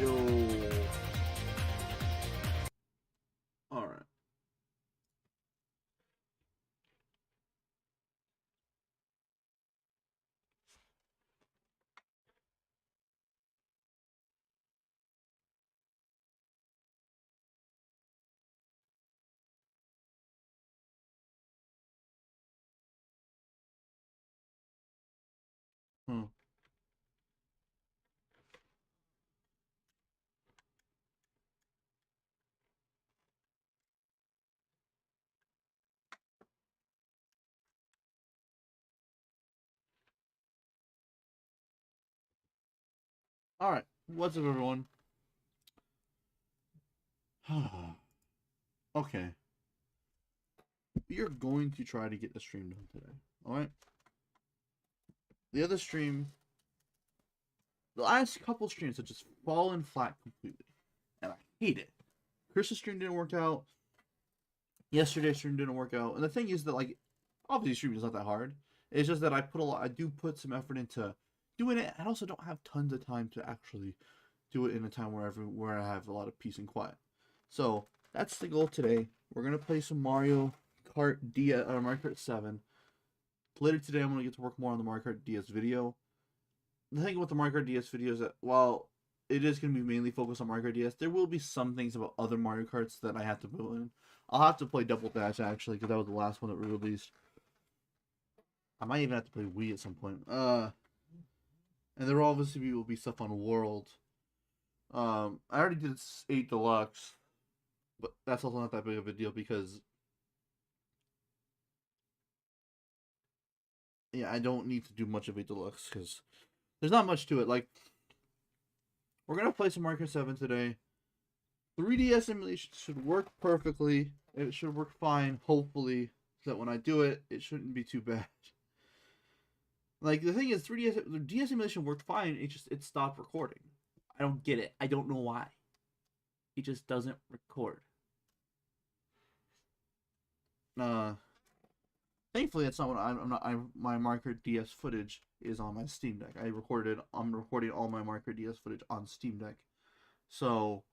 Yo. All right. Hmm. All right. What's up, everyone? Okay. We are going to try to get the stream done today. All right. The other stream, the last couple streams have just fallen flat completely, and I hate it. Chris's stream didn't work out. Yesterday's stream didn't work out, and the thing is that, like, obviously streaming is not that hard. It's just that I do put some effort into doing it. I also don't have tons of time to actually do it in a time where I have a lot of peace and quiet. So that's the goal today. We're gonna play some Mario Kart DS, Mario Kart 7. Later today, I'm gonna get to work more on the Mario Kart DS video. The thing with the Mario Kart DS video is that while it is gonna be mainly focused on Mario Kart DS, there will be some things about other Mario Karts that I have to put in. I'll have to play Double Dash actually, because that was the last one that we released. I might even have to play Wii at some point. And there obviously will be stuff on World. I already did 8 Deluxe, but that's also not that big of a deal because, yeah, I don't need to do much of 8 Deluxe because there's not much to it. Like, we're gonna play some Mario Kart 7 today. 3DS emulation should work perfectly. It should work fine, hopefully, so that when I do it, it shouldn't be too bad. Like, the thing is, the DS emulation worked fine, it stopped recording. I don't get it. I don't know why. It just doesn't record. Thankfully, that's not what my Mario Kart DS footage is on my Steam Deck. I'm recording all my Mario Kart DS footage on Steam Deck. So,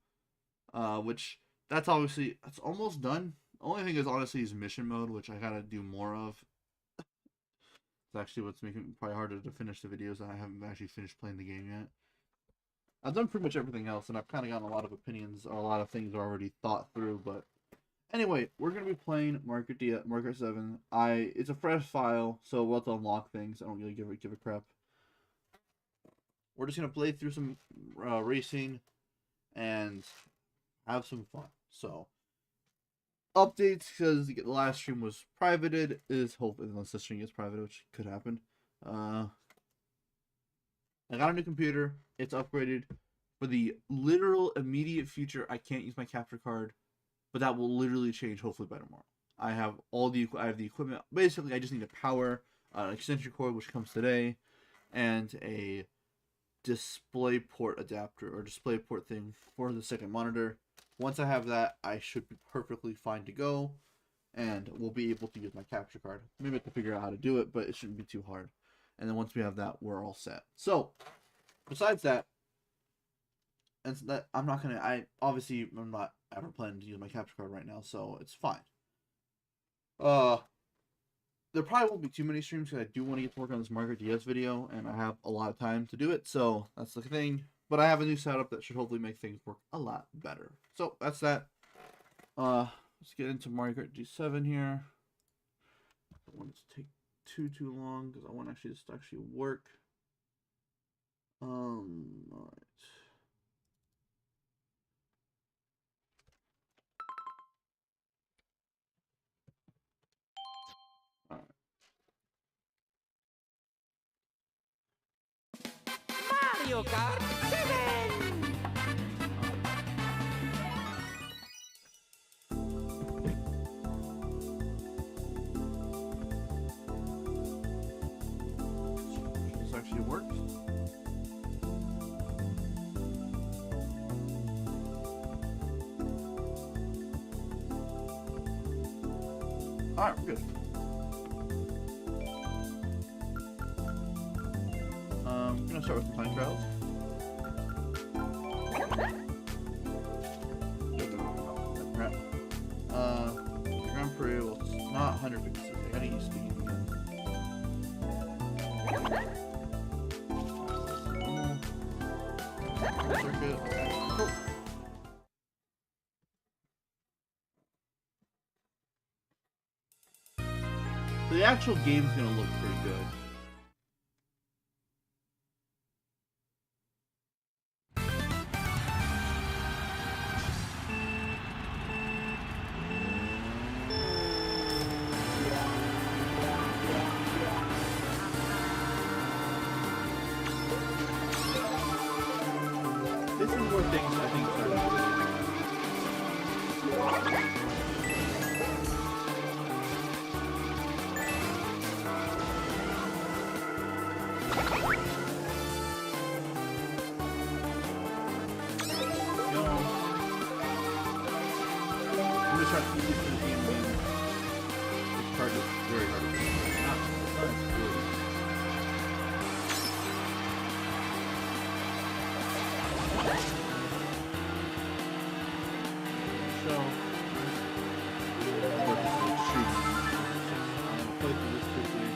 which, that's almost done. The only thing is, honestly, is mission mode, which I gotta do more of. It's actually what's making it probably harder to finish the videos. I haven't actually finished playing the game yet. I've done pretty much everything else, and I've kind of gotten a lot of opinions, or a lot of things already thought through, but anyway, we're going to be playing Mario Kart 7. It's a fresh file, so we'll have to unlock things. I don't really give a crap. We're just going to play through some racing and have some fun. So, updates, because the last stream was privated, hopefully, unless this stream gets private, which could happen. I got a new computer. It's upgraded. For the literal immediate future, I can't use my capture card, but that will literally change hopefully by tomorrow. I have the equipment. Basically, I just need a power, extension cord, which comes today, and a display port adapter or display port thing for the second monitor. Once I have that, I should be perfectly fine to go, and we'll be able to use my capture card. Maybe I have to figure out how to do it, but it shouldn't be too hard. And then once we have that, we're all set. So, besides that, and that I'm not ever planning to use my capture card right now, so it's fine. There probably won't be too many streams because I do want to get to work on this Mario Kart DS video, and I have a lot of time to do it, so that's the thing. But I have a new setup that should hopefully make things work a lot better. So that's that. Let's get into Mario Kart G7 here. I don't want it to take too long because I want this to actually work. All right. Mario Kart 7! This actually works. Alright, we're good. I'm gonna start with the time trials. pretty well. It's not 156. I gotta use speed again. Circuit. Oh. The actual game's gonna look pretty good. This is where things I think start to I'm just trying to keep it to the game. This card is very hard to play. Not good. So, I'm gonna play through this quickly.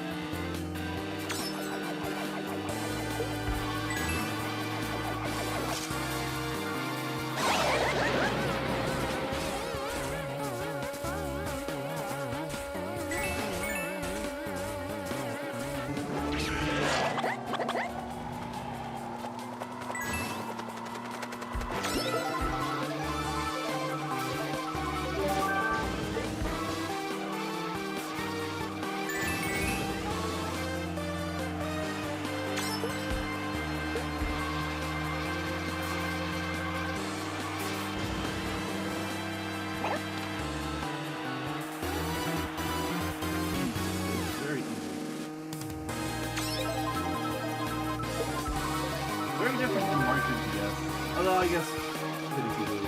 Very easy. Very different than Mario 3DS. Although I guess it is really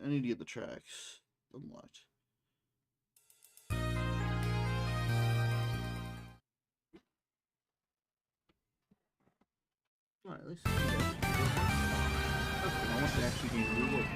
I need to get the tracks unlocked. Alright, let's see. I want to actually gain a reward.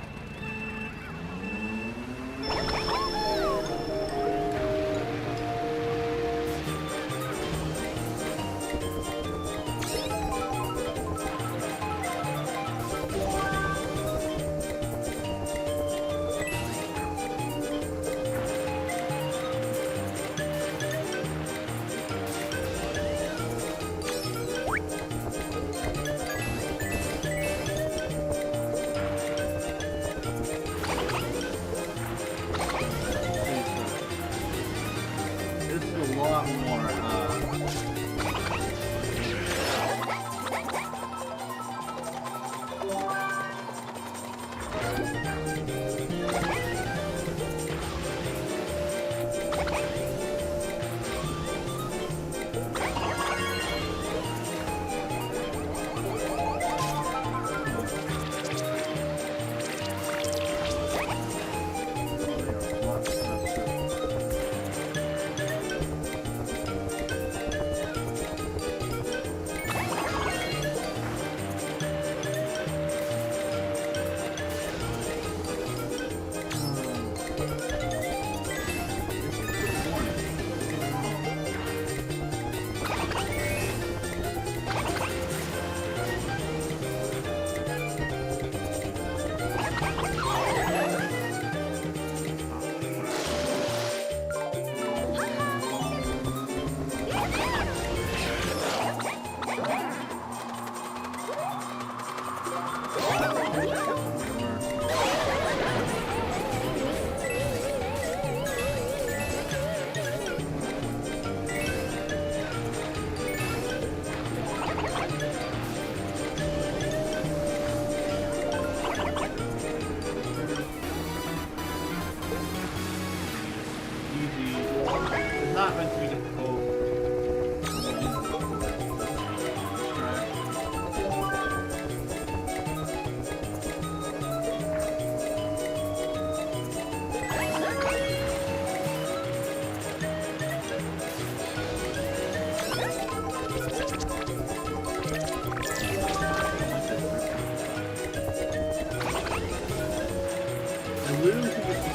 A lot more not meant to be difficult.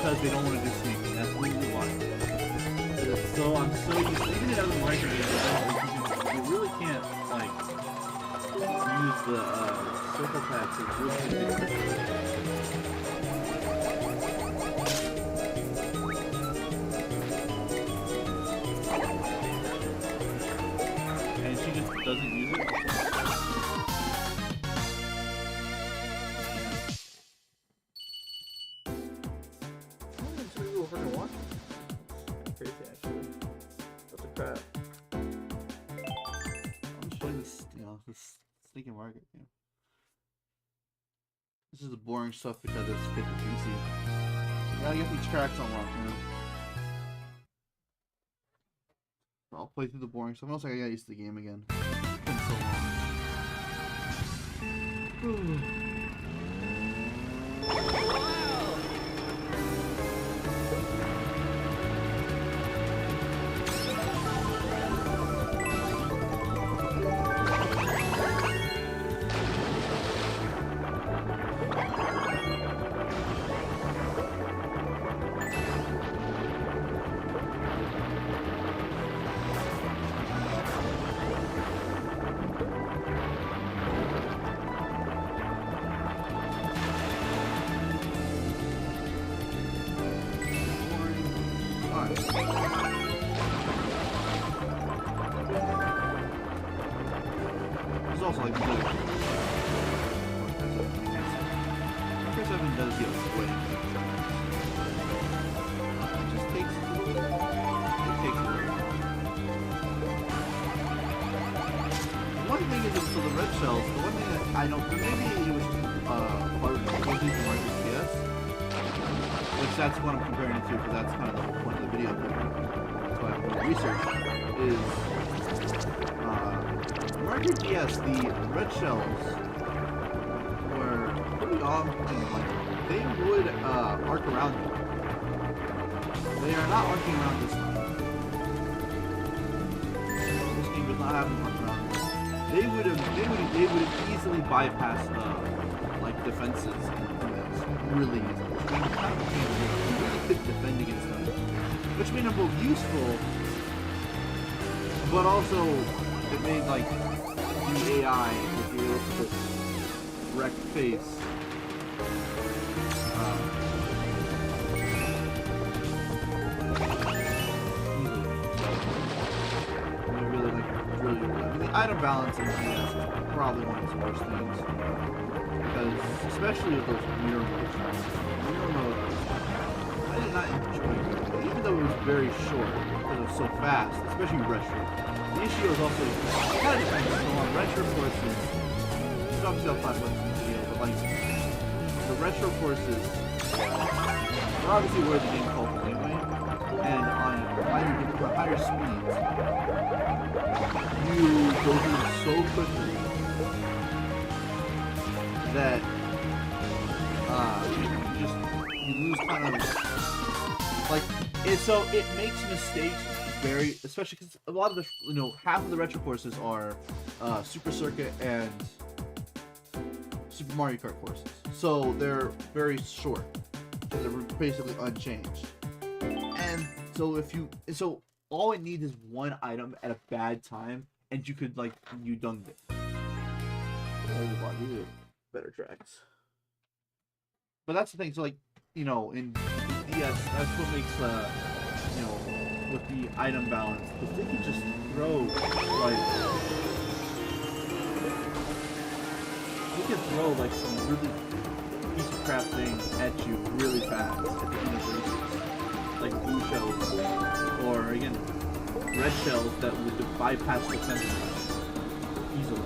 Because they don't want to do sneaking. That's literally why. So I'm so used to, even in other Mario games, you really can't like use the circle pad to really do and she just doesn't use it. This sneaking market game. This is the boring stuff because it's fit the PC. You gotta get these tracks unlocked, man. I'll play through the boring stuff. Also, I gotta get used to the game again. It's been so long. There's also like really Chris Evans does get way. It just takes a little. One thing is, so the red shells, the one thing that I don't, maybe it was part of the Marcus PS, which that's what I'm comparing it to, because that's kind of the whole point of the video. That's why I'm doing research, is Mario DS, the red shells were pretty often, like, they would arc around you. They are not arcing around this time. This game does not have them arc around. They would have easily bypassed like defenses and things really easily. Which made them kind of really could defend against them. Which made them both useful, but also it made like the AI with the little wrecked face. The item balance in DS is probably one of its worst things. Because, especially with those mirror modes. Mirror mode, I did not enjoy it. Even though it was very short, because it was so fast, especially retro. The issue is also, it kind of depends. So on retro courses, obviously I'll talk about this in the video, but like, the retro courses are obviously where the game calls anyway, and on higher speeds, you go through them so quickly that you lose kind of like so it makes mistakes very, especially because a lot of the half of the retro courses are Super Circuit and Super Mario Kart courses, so they're very short. They're basically unchanged, and so all it needs is one item at a bad time, and you could you dunged it. These are better tracks. But that's the thing. So in DS, that's what makes with the item balance, because they can just throw some really piece of crap things at you really fast at the end of races, like blue shells, or again red shells that would bypass the fence easily.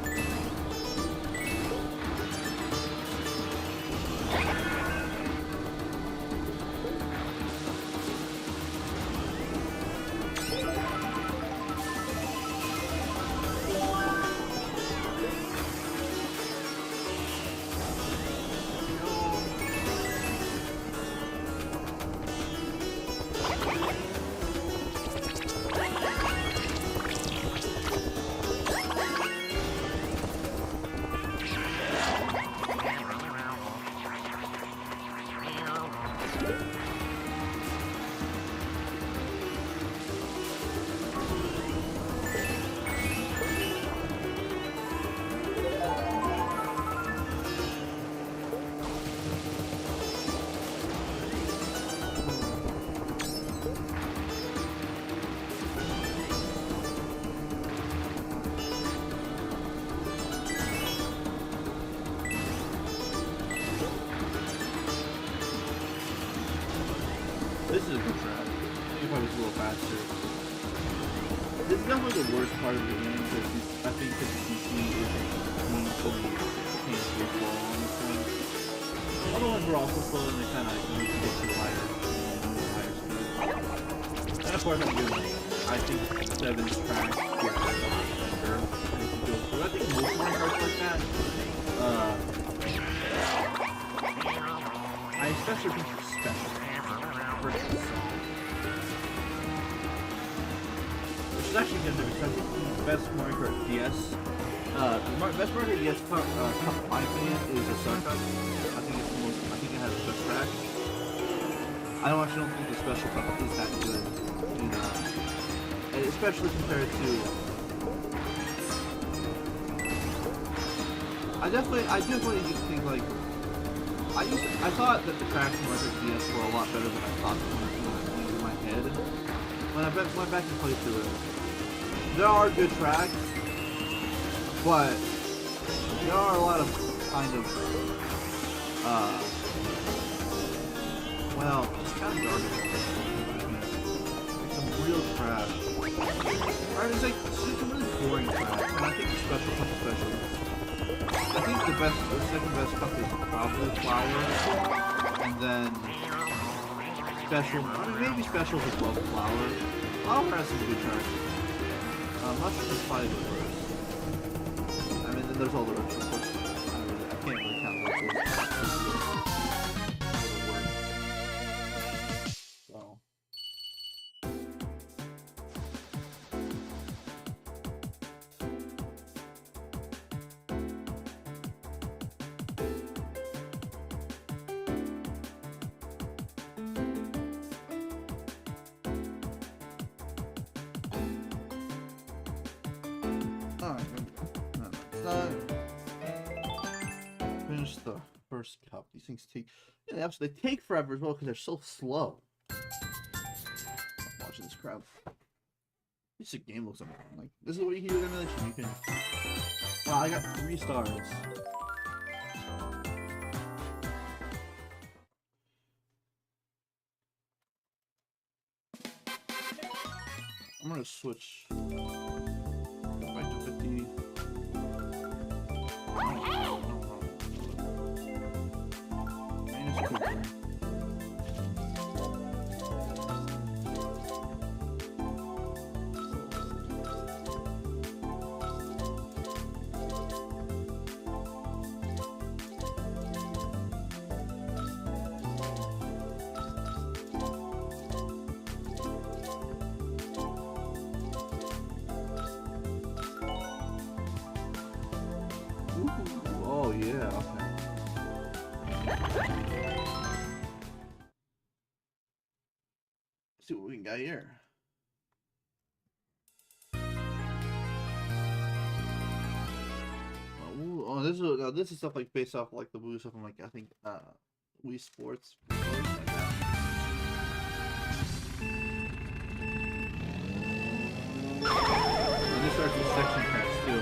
goes a little faster. This is definitely the worst part of the game because I think that the DC isn't meaningfully painfully slow on this thing. Other ones were also slow and they kind of need to get to higher speed. And of course, I think 7's track gets a lot better. I think most of my cards like that. I especially think for special versus which is actually going to be the best Mario Kart DS. The best Mario Kart DS cup, in my opinion, is a Sun Cup. I think it's the most. I think it has the best track. I actually don't think the special cup is that good, and especially compared to. I definitely just think like. I thought that the tracks in Mario Kart DS were a lot better than I thought they were in my head. When I went back and played through it, there are good tracks, but there are a lot of kind of, well, it's kind of garbage. Like some real trash. Alright, it's like some really boring tracks, and I think the special cup especially. I think the second best cup is probably Flower, and then special. I mean, maybe special is above Flower. Flower has some good tracks. Mushroom is probably the worst. I mean, then there's all the rest of course. I can't really count those. So. Finish the first cup. These things take, yeah, they take forever as well because they're so slow. I'm watching this crowd. This game looks amazing. Like this is what you can do with emulation. You can. Wow, I got 3 stars. I'm gonna switch back to 50. Oh yeah, okay. Let's see what we got here. Oh, this is stuff like based off like the Wii stuff from like I think Wii Sports. Like that. And this starts with section tracks too.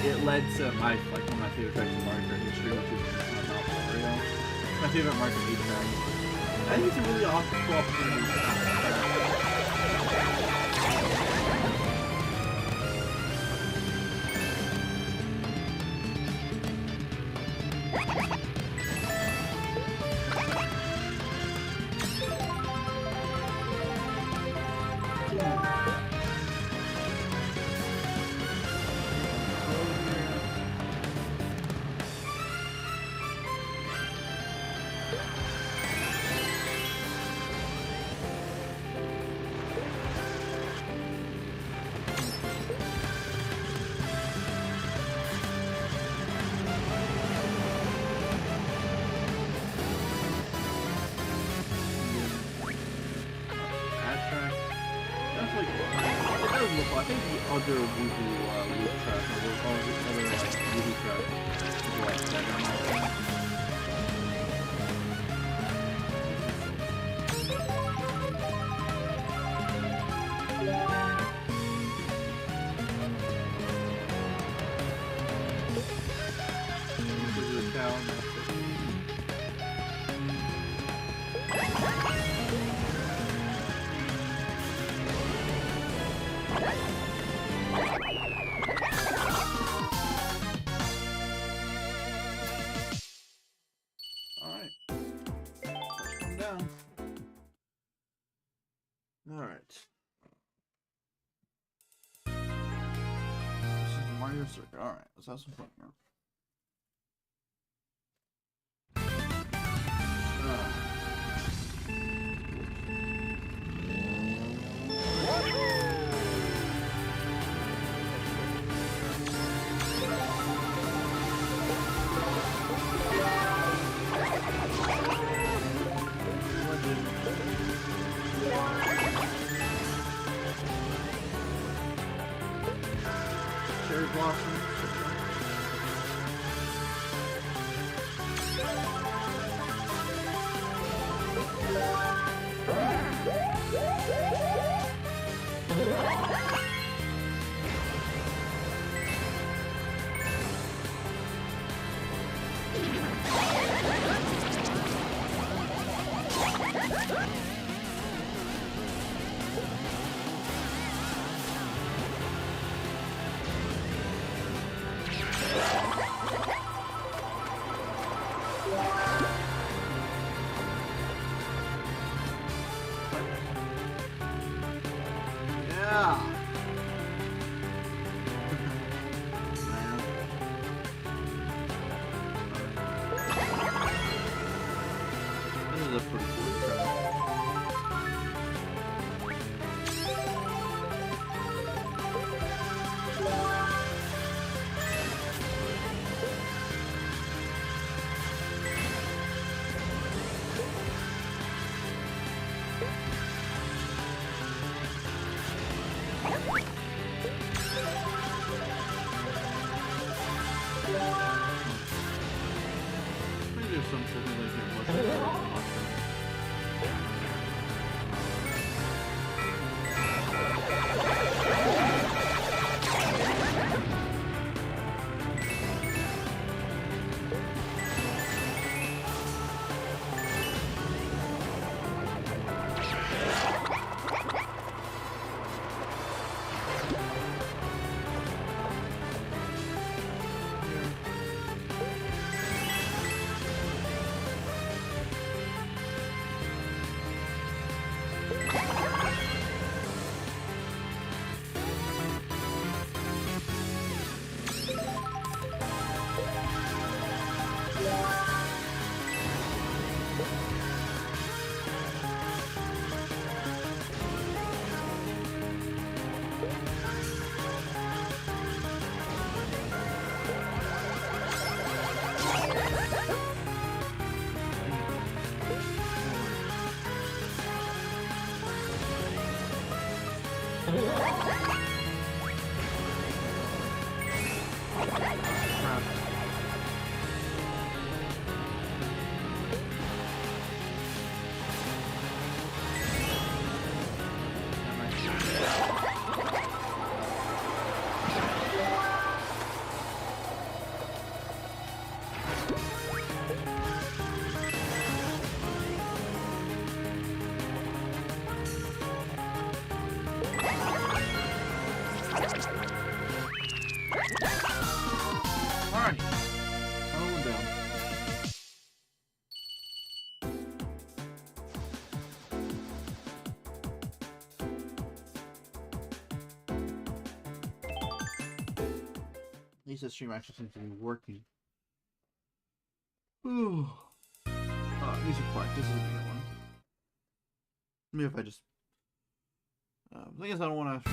It led to one of my favorite tracks in Mario Kart history, which is Mount Mario. It's my favorite Mario Kart 8 track. I think it's a really awesome cool opportunity. their woohoo loop track, or other woohoo track. This is a town. Alright. Let's come down. Alright. This is Mario Circuit. Alright, let's have some fun here. Cherry blossom. Yeah. This is a pretty cool track. Maybe there's some sort of like Alright. Oh, down. At least the stream actually seems to be working. Ooh. Music practice is a good one. Maybe if I just... I guess I don't want to...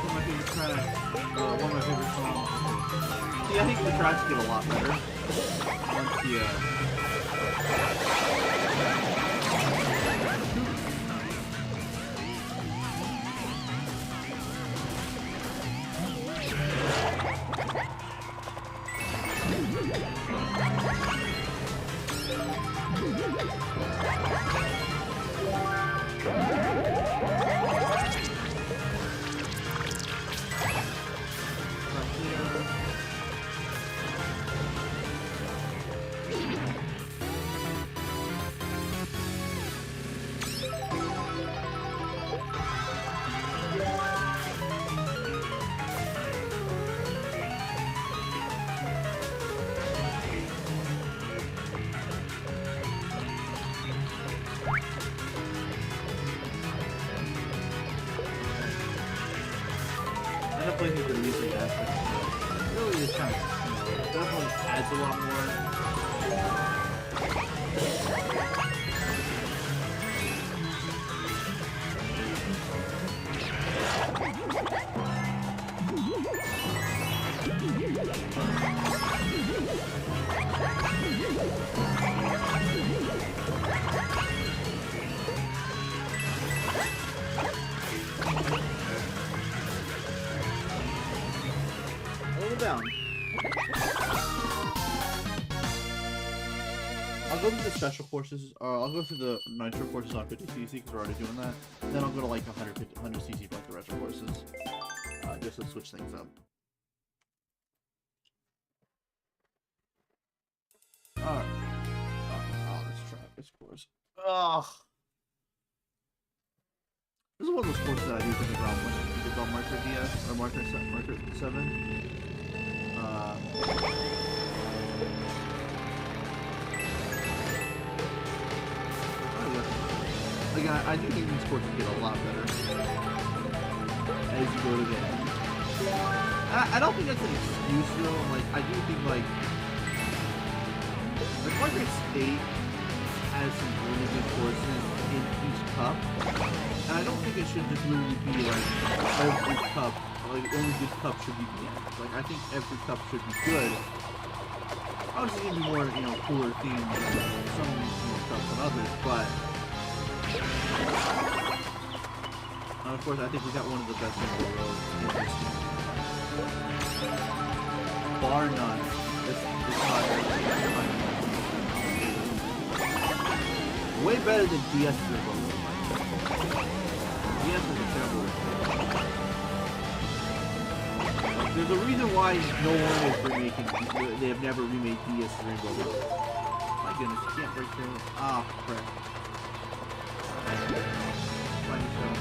one of my favorite tracks. One of my favorite songs. See, I think the tracks get a lot better once the definitely think the music aspect really is kind of, definitely adds a lot more. Down. I'll go through the special courses, I'll go through the nitro courses on 50cc because we're already doing that. Then I'll go to like 100cc for like the retro courses, just to switch things up. Alright. Oh, this track, this course. Ugh. This is one of those courses that I do think about when I think about Marker DS or Marker 7. Again, I do think these courses get a lot better as you go to the end. I don't think that's an excuse though. Like, I do think like Marker State has some really good courses in each cup, and I don't think it should just literally be like every cup. Like, only good cup should be the end. Like, I think every cup should be good. Obviously, gonna be more, cooler themes than some of these cups than others, but of course, I think we got one of the best in the world in this game. Bar none. It's way better than DS Turbo. DS is a terrible. There's a reason why no one is remaking. They have never remade DS Rainbow Road. My goodness, you can't break through. Ah, crap. Find yourself.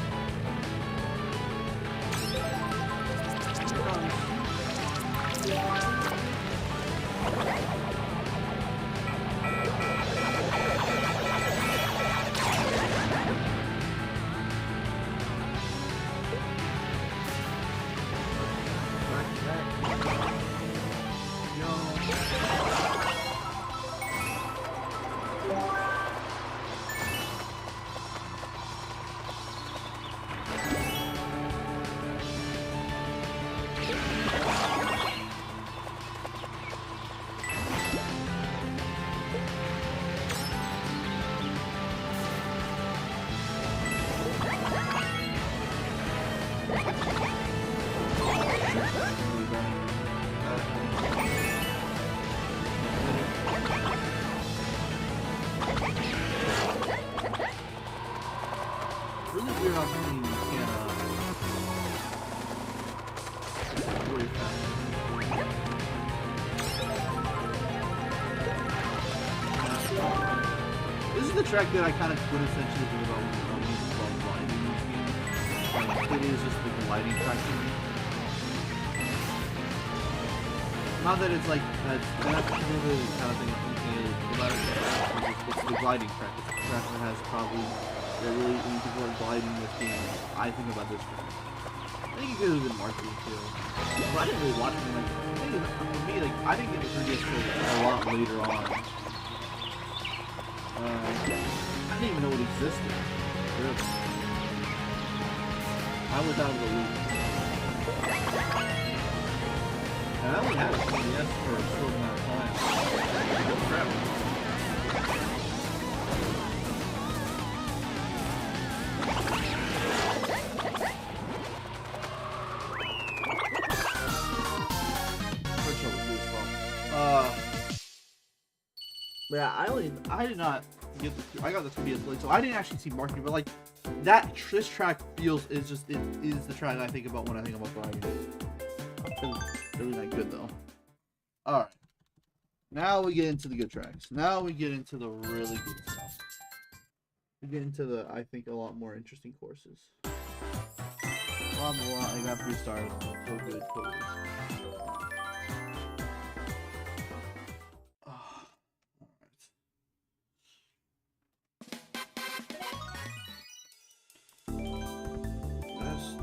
Here it comes. Track that I kind of quintessentially think about gliding in this game. It is just the gliding track to me. Not that it's like that's the kind of thing I'm thinking about it. It's the gliding track. It's the track that has probably that really when people are gliding in this game. I think about this track. I think it could have been marketing too. But I didn't really watch it. Like, for me, like I didn't get the 3DS a lot later on. I didn't even know it existed. Really. I was out of the loop. And I only had a 3DS for a short amount of time. Holy crap. First show was really slow. Yeah, I did not get I got the 3DS late, so I didn't actually see marketing, but like this track feels is just it is the track I think about when I think about Dragon. It's really not good though. All right, now we get into the good tracks. Now we get into the really good stuff. We get into the I think a lot more interesting courses. Blah blah blah. I got 3 stars. So good, totally.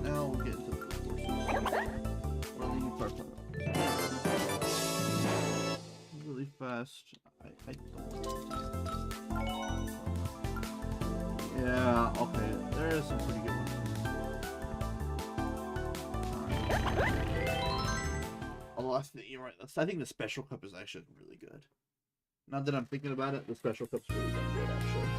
Now we'll get into the courses. What are the parts really fast. I don't. Yeah, okay. There is some pretty good ones. Although I think you're right. I think the special cup is actually really good. Now that I'm thinking about it, the special cup's really good actually.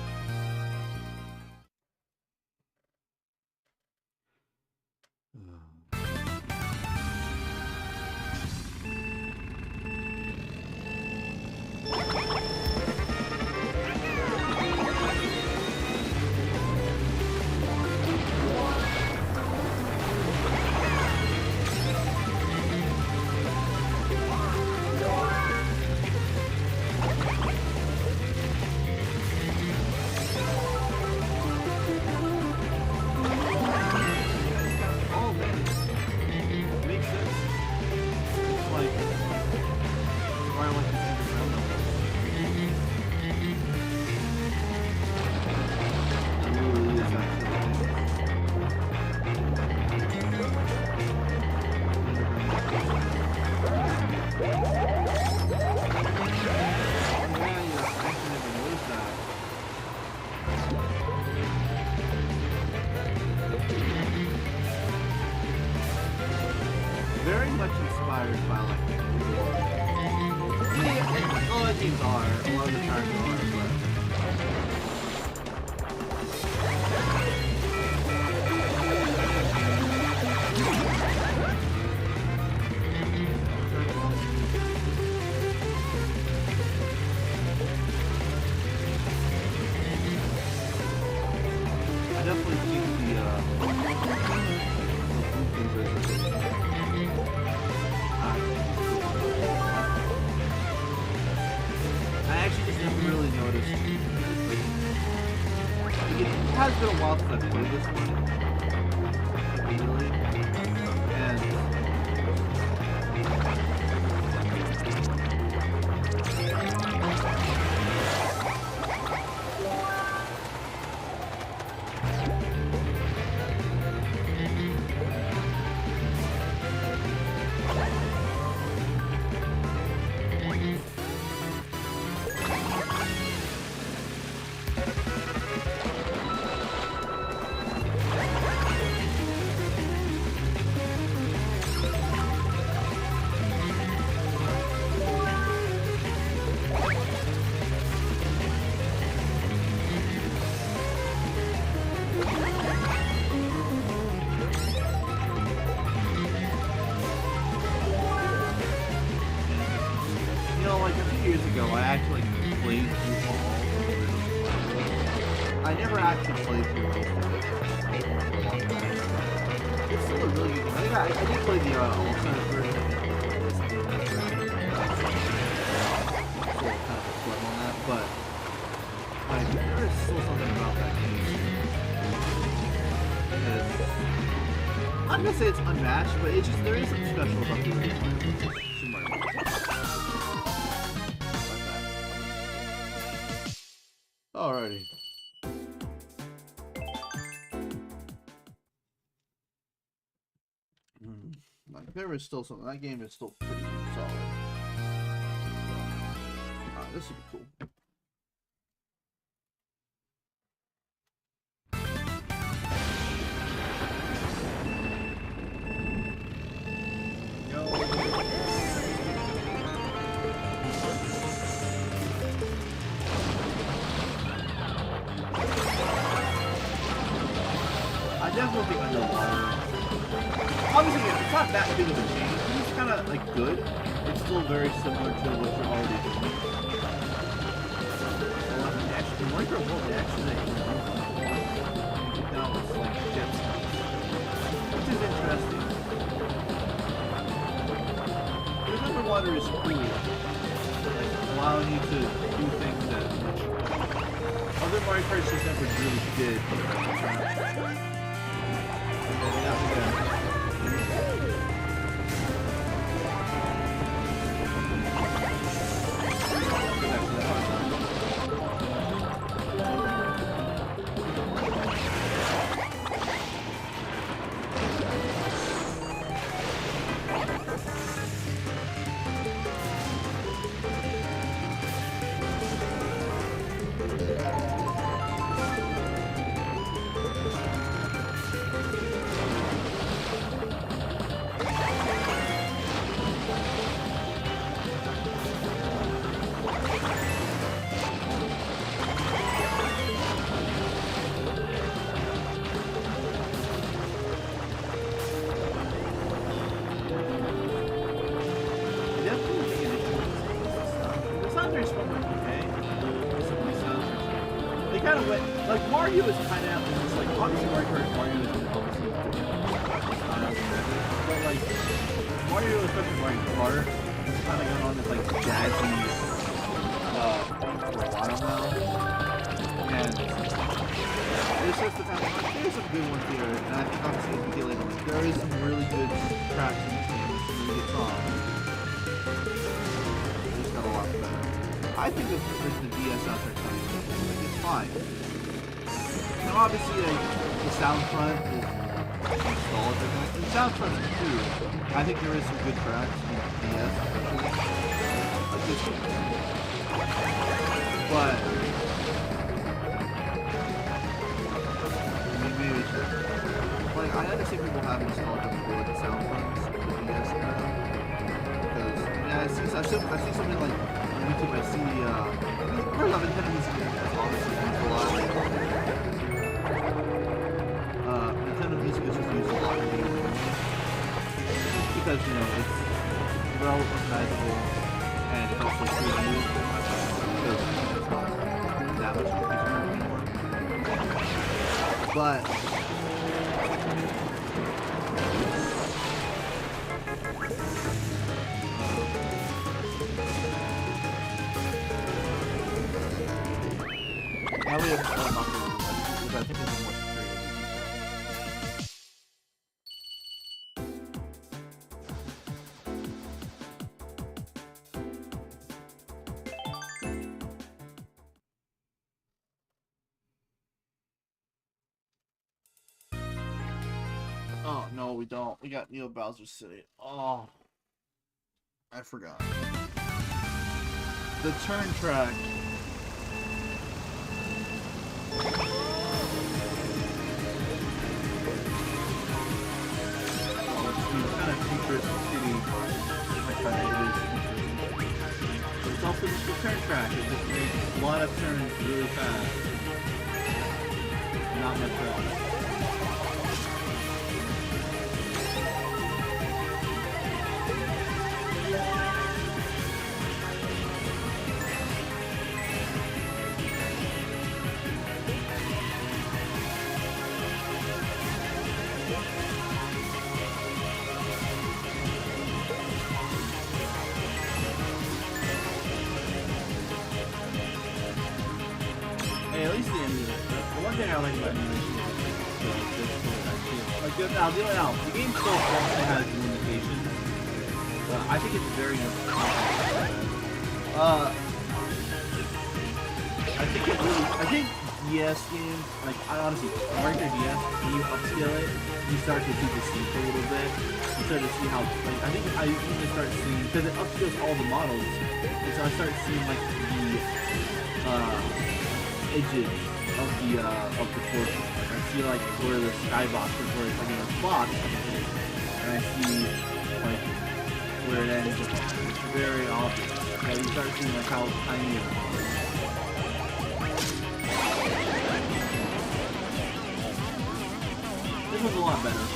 Very much inspired by like a lot of games are, a lot of the times are, but I definitely think I actually just never really noticed. It has been a while since I've played this one. Really. And years ago, I actually played through all of the original. I never actually played through most of it. It's still a really good game. I did play the alternate version. Kind of a flip on that, but like, there is still something about that game. I'm gonna say it's unmatched, but it's just there is something special about the original. Alrighty. Like there is still something. That game is still pretty solid. This would be cool. bit of a change. It's kind of like good. It's still very similar to what you're already doing. Well, actually, Mario Kart World, they actually now it's like jet skis, which is interesting. Because underwater is cool, like allowing you to do things that other Mario Karts just never really did. Kind of went like Mario is kind of just like obviously Mario Kart Mario is obviously but like Mario, especially Mario Kart, has kind of gone on this like jazzy for a while now, and it's just the kind of like there's some good ones here, and I think obviously as we get later, like, there is some really good tracks in this game, some really good songs. It's got a lot better. I think there's the DS out there trying to fine. Now obviously like, the sound front is installed. The sound front is cool. I think there is some good tracks in DS especially. Like this one. But I mean maybe it's just, like I understand people have nostalgia for the sound fronts of the DS era. Because yeah, I see something like on YouTube I see there's a Nintendo music that's obviously used a lot. Nintendo music is just used a lot in video games. Because, you know, it's well recognizable and it helps with the moves because it's not that much of a piece of anymore. But now we have which I think is a more superior. Oh no, we don't. We got Neo Bowser City. Oh, I forgot. The turn track. It's kind of futuristic city. But it's also just a turn track. It just makes a lot of turns really fast. Not much else. At least the end of it. The one thing I like about animation is like the game still definitely has limitations, but I think it's very I think DS games, like I honestly, Mario Kart DS, when you upscale it, you start to see the sync a little bit. You start to see how, like I think I even start seeing, because it upscales all the models, and so I start seeing like the edges of the portion. Like I see like where the skybox is, where it's like in a box, and I see like where it ends. It's very obvious. Like you start seeing like how tiny it is. This was a lot better.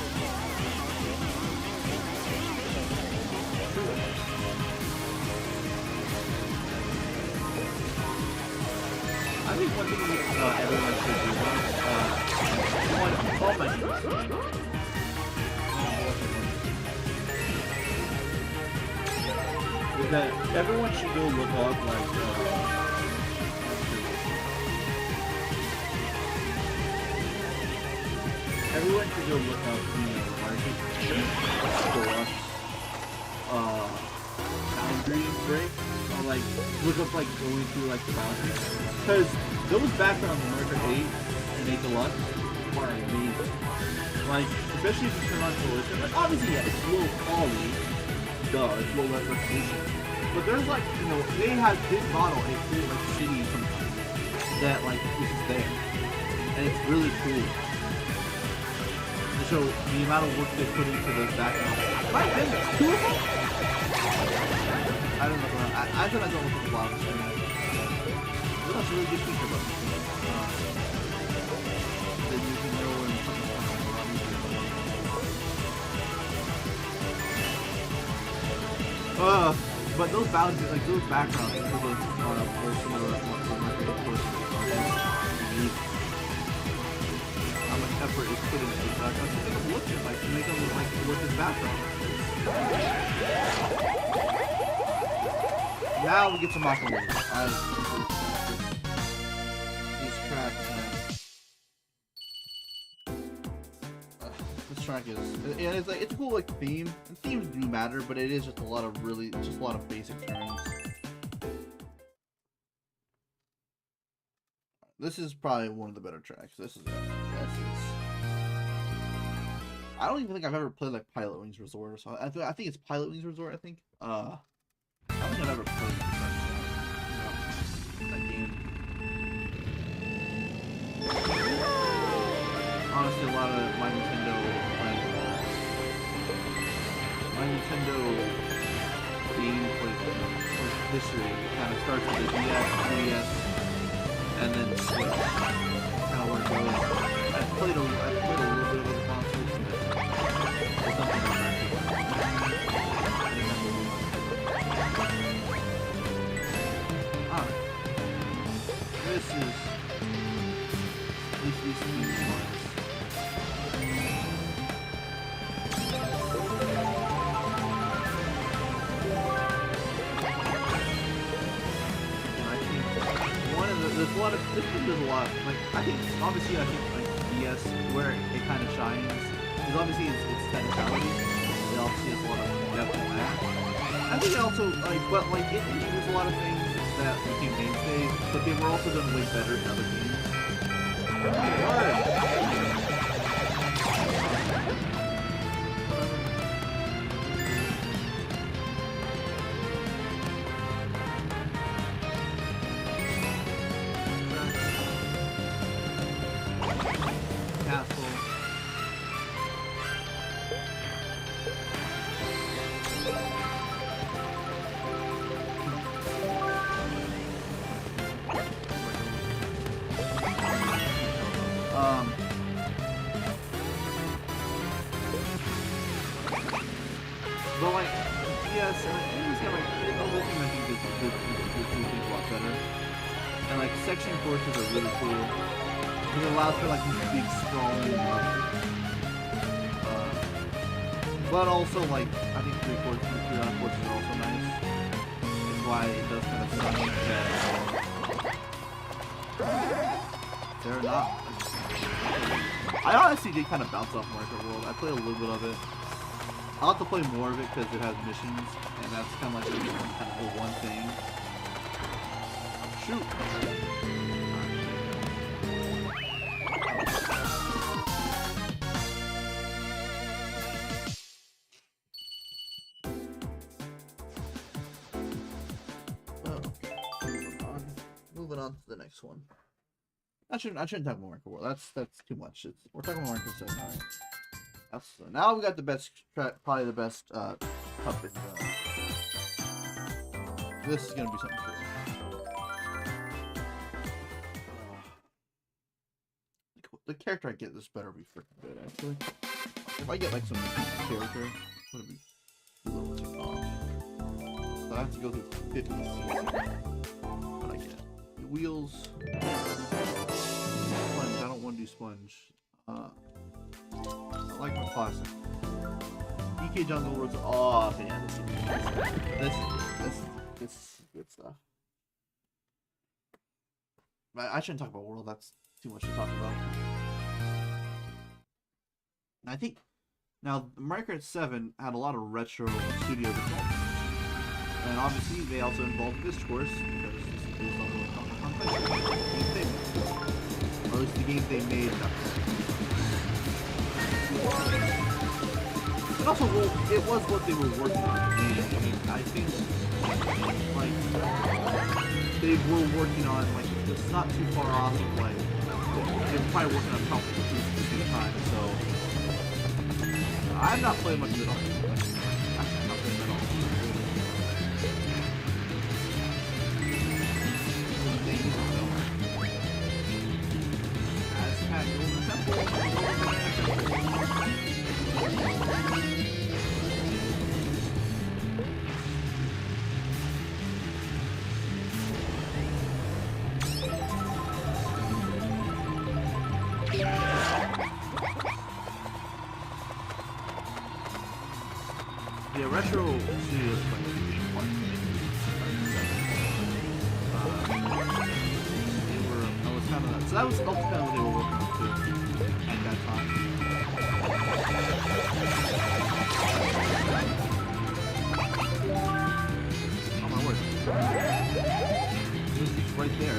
think one thing everyone should do all my is that everyone should go look up like everyone should go look up boundary break or like look up like going through like the boundaries because those backgrounds in Mario Kart 8 and 8 Deluxe are amazing. Like especially if you turn on collision. Like obviously yeah, it's low quality, it's low resolution. But there's like they have this model it feels like shitty sometimes that like is just there. And it's really cool. So the amount of work they put into those backgrounds. My goodness, 2 of them? I don't know. I thought I don't look at the bottom screen. But that's a really good feature about this. That you can know when something's coming a lot easier. But those boundaries, like those backgrounds, for those some of the how much effort is put into the background to make them look good, like to make them look like what this background is. Now we get to Maka Wave. These tracks, man. This track is, and it's like it's cool, like theme. And themes do matter, but it is just a lot of basic turns. This is probably one of the better tracks. This is I don't even think I've ever played like Pilot Wings Resort. So I think it's Pilot Wings Resort. I think. I don't think I've ever played that game. Honestly, a lot of my Nintendo game history kind of starts with the DS, 3DS, and then Switch. Kind of where it goes. I played a little bit of the consoles, but there's something about that. Alright. This is at least these two ones. There's a lot, like, I think like DS, where it kind of shines, because obviously it's technicality, it obviously has a lot of depth in that. I think it also, like, but like, it introduced a lot of things that became mainstays, but they were also done way better in other games. But like, yes, and it's kind of like, other thing I think is do things a lot better. And like, section courses are really cool. Because it allows for like these big, sprawling levels. But also like, I think 3-round courses are also nice. It's why it does kind of suck that they're not. I honestly did kind of bounce off Mario Kart World. I played a little bit of it. I'll have to play more of it because it has missions, and that's kind of like the one thing. Shoot! Moving on to the next one. I shouldn't talk about Mario Kart World. That's too much. We're talking about Mario Kart 7. Alright. Now we got the best, probably the best puppet. This is gonna be something cool. The character I get, this better be freaking good. Actually, if I get like some character, it's gonna be a little too off. So I have to go through 50 seasons. What I get? The wheels. want to do sponge. I like my classic. DK Jungle Worlds. Oh, okay, yeah, this is good stuff. But I shouldn't talk about World. That's too much to talk about. And I think now Mario Kart 7 had a lot of retro studios involved, and obviously they also involved this course because this is based on the games they made, or at least the games they made. And also, well, it was what they were working on. I mean, I think like they were working on like it's not too far off of like they were probably working on a couple of games at the same time. So I'm not playing much of it all. I'm not playing at all. Aztec Golden Temple. Yeah, retro studios like a big part of they were. I was kind of so that was kind of what they were working on too at that time. Oh my word! It's right there.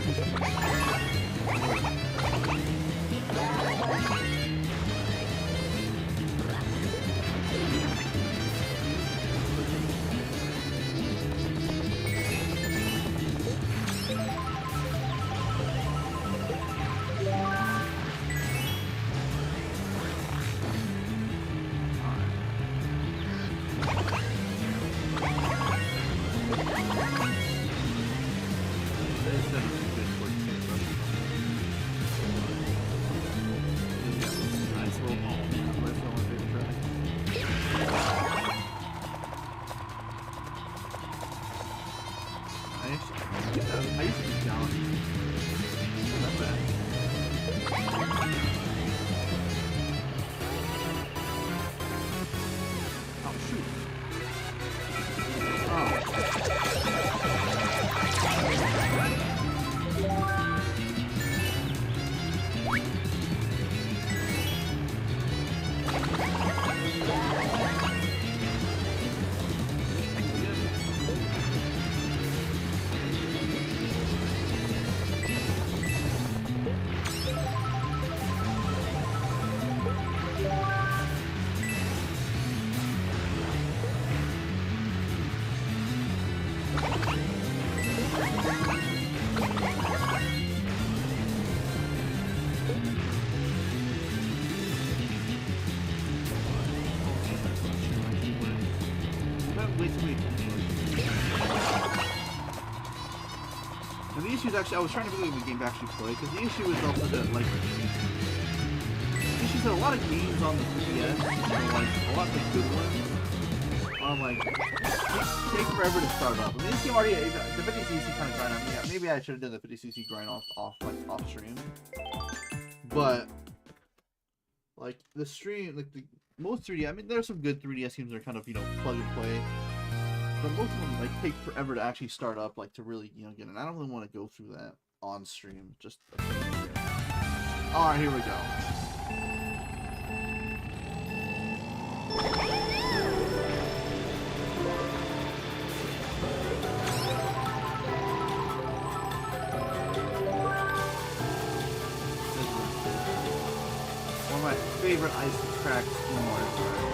I used to be down. Not bad. Oh shoot. Oh. And the issue is actually, I was trying to believe the game to actually play, because the issue is also that, like, the issue is that a lot of games on the 3DS, like, a lot of the good ones, are, like, take forever to start up. I mean, this game already, the 50cc kind of grind on me. Yeah, maybe I should have done the 50cc grind off stream. But, like, the stream, like, most 3D, I mean, there are some good 3DS games that are kind of, you know, plug and play. But most of them, like, take forever to actually start up, like, to really, you know, get in. I don't really want to go through that on stream. Just a thing here. Alright, here we go. One of my favorite ice tracks in Mario Kart.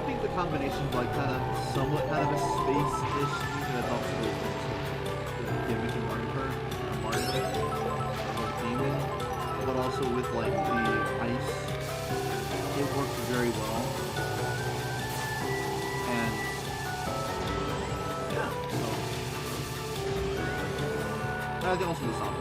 think the combination of like kind of somewhat kind of a space-ish thing that helps with the gimmick in Mario Kart, Mario, or Demon, but also with like the ice, it works very well. And yeah, so I think also the sound.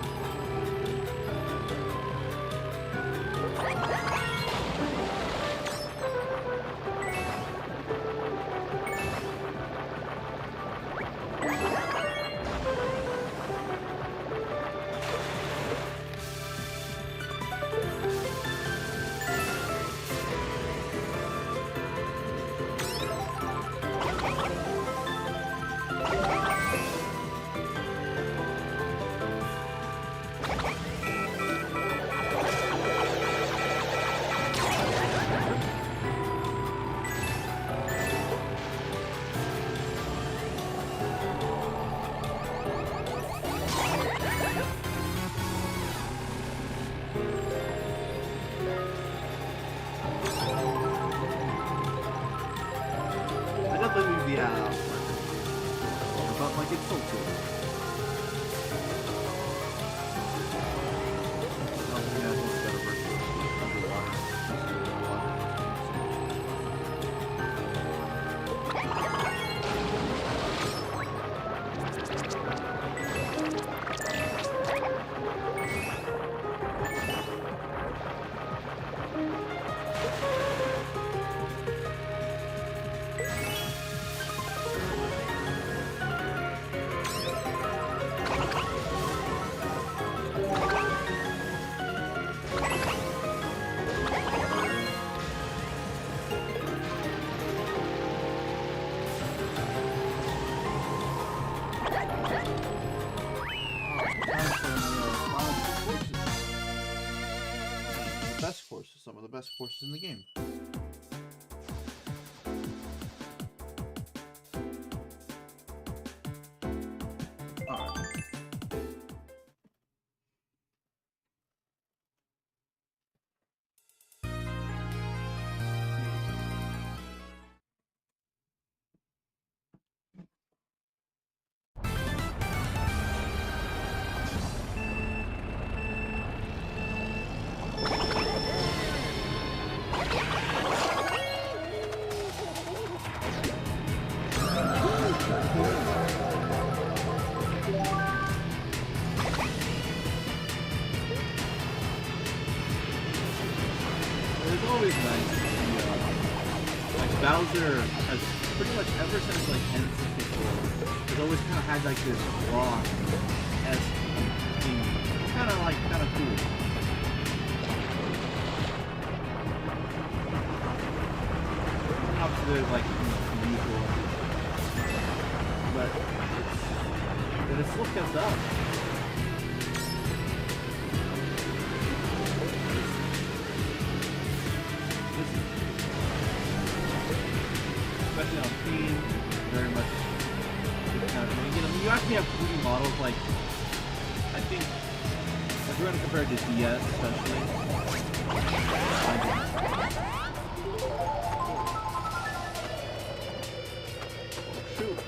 Yeah, but like it's so cool. Some of the best courses in the game. Always nice to see, like Bowser has pretty much ever since like N64 has always kind of had like this rock as theme, kind of cool. Obviously, like usual, but it's still kept up. Especially on theme, very much kind of, you know, you actually have 3D models, like, I think, if we're going to compare it to DS, especially, shoot,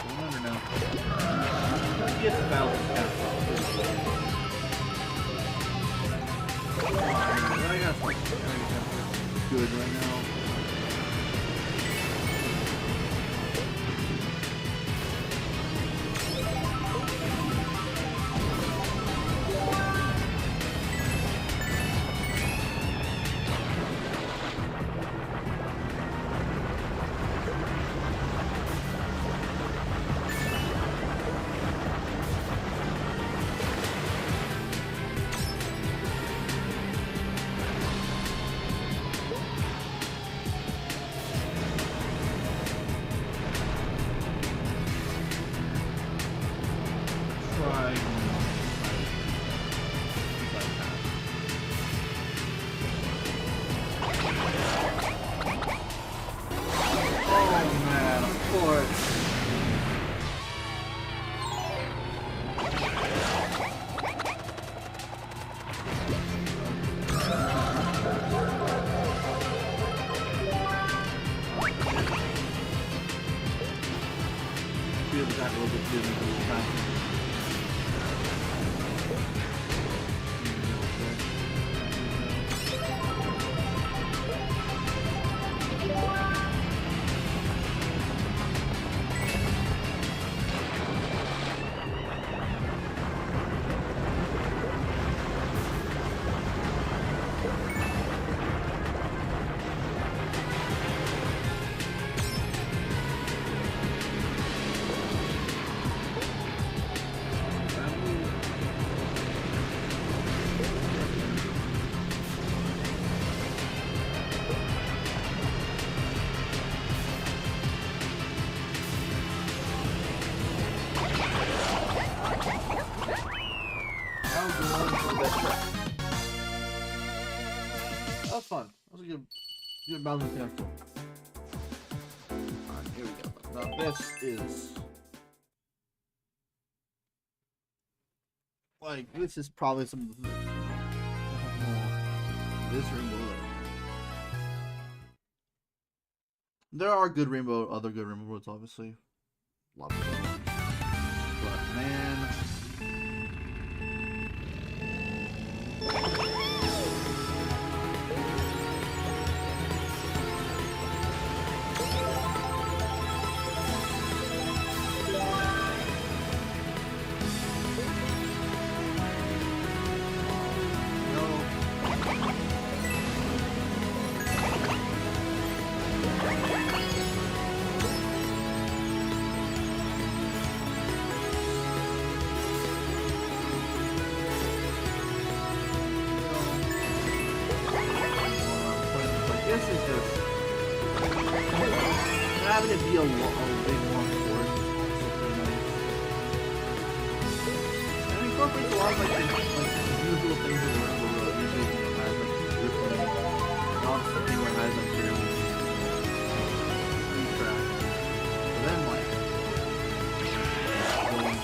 going under now, DS Bowser kind of I got good right now. speed up the track a little bit to make it a little faster. That was fun. That was a good balancing act. Alright, here we go. Now this is like this is probably some of the this rainbow. There are good rainbow, other good rainbow roads, obviously. A lot of them. But man. Having it be a big long course is also pretty nice. And it incorporates a lot of like usual things in the Rainbow Road. Usually it has like drifting, not something where it has like really free track. But then like going to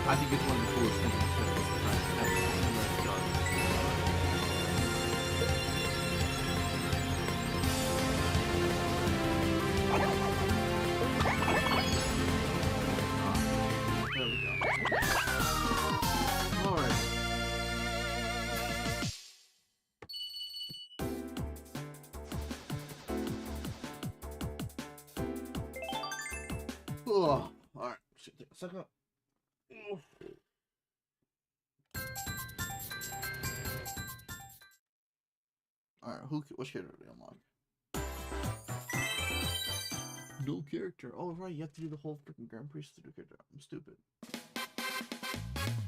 I think it's one of the coolest things that this track has done. There we go. Alright. Oh, alright. Shit, take a second. Alright, which character do we unlock? No character. Oh, right, you have to do the whole freaking Grand Prix to do character. I'm stupid.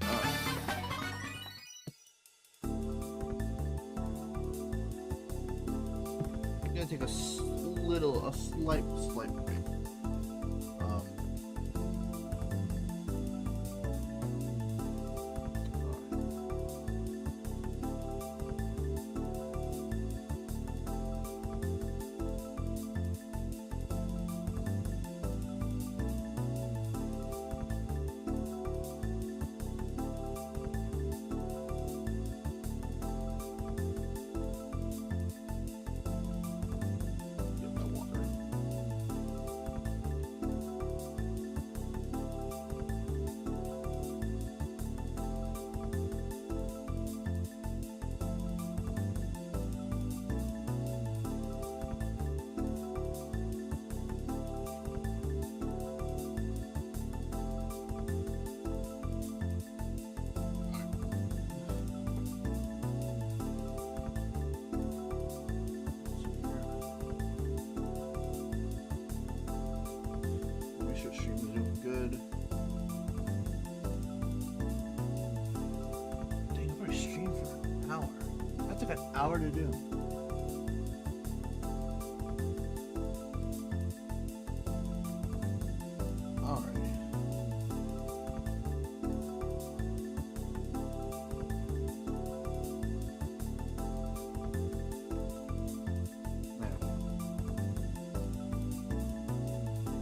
Alright. I'm gonna take a slight break. the stream is doing good. Dang, I've already streamed for an hour. That took an hour to do. Alright.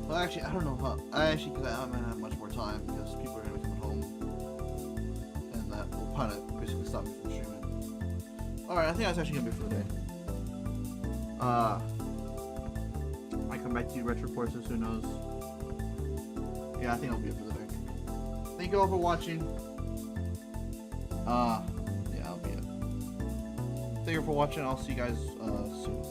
Well, actually, I don't know how. Because I might have much more time because people are going to be coming home. And that will kind of basically stop me from streaming. Alright, I think that's actually going to be for the day. I come back to you, Retro Courses, who knows? Yeah, I think that'll be it for the day. Thank you all for watching. Yeah, that'll be it. Thank you for watching. I'll see you guys soon.